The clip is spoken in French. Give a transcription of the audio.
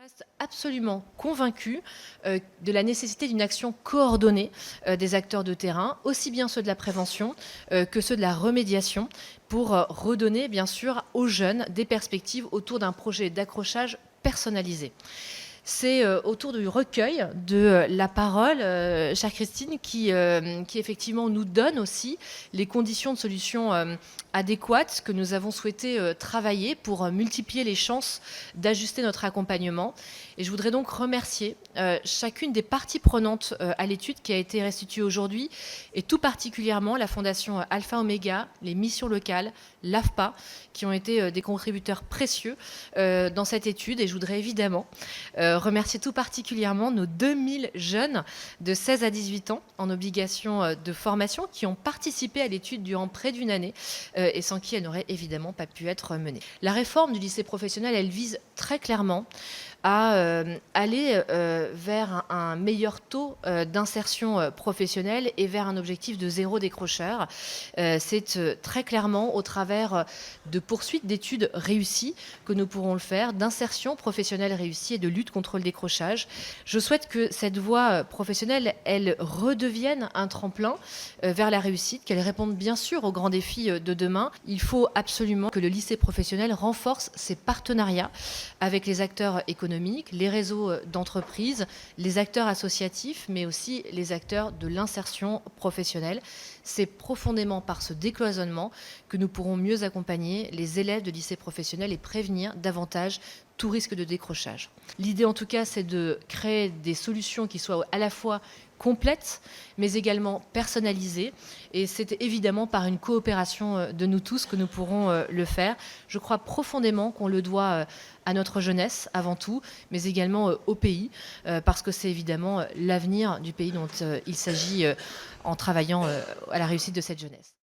Je reste absolument convaincue de la nécessité d'une action coordonnée des acteurs de terrain, aussi bien ceux de la prévention que ceux de la remédiation, pour redonner bien sûr aux jeunes des perspectives autour d'un projet d'accrochage personnalisé. C'est autour du recueil de la parole, chère Christine, qui effectivement nous donne aussi les conditions de solution adéquates que nous avons souhaité travailler pour multiplier les chances d'ajuster notre accompagnement. Et je voudrais donc remercier chacune des parties prenantes à l'étude qui a été restituée aujourd'hui, et tout particulièrement la Fondation Alpha Omega, les missions locales, l'AFPA, qui ont été des contributeurs précieux dans cette étude. Et je voudrais évidemment remercier tout particulièrement nos 2000 jeunes de 16 à 18 ans en obligation de formation qui ont participé à l'étude durant près d'une année et sans qui elle n'aurait évidemment pas pu être menée. La réforme du lycée professionnel, elle vise très clairement à aller vers un meilleur taux d'insertion professionnelle et vers un objectif de zéro décrocheur. C'est très clairement au travers de poursuites d'études réussies que nous pourrons le faire, d'insertion professionnelle réussie et de lutte contre le décrochage. Je souhaite que cette voie professionnelle, elle redevienne un tremplin vers la réussite, qu'elle réponde bien sûr aux grands défis de demain. Il faut absolument que le lycée professionnel renforce ses partenariats avec les acteurs économiques, les réseaux d'entreprises, les acteurs associatifs, mais aussi les acteurs de l'insertion professionnelle. C'est profondément par ce décloisonnement que nous pourrons mieux accompagner les élèves de lycée professionnel et prévenir davantage tout risque de décrochage. L'idée en tout cas, c'est de créer des solutions qui soient à la fois complètes, mais également personnalisées. Et c'est évidemment par une coopération de nous tous que nous pourrons le faire. Je crois profondément qu'on le doit à notre jeunesse avant tout, mais également au pays, parce que c'est évidemment l'avenir du pays dont il s'agit en travaillant à la réussite de cette jeunesse.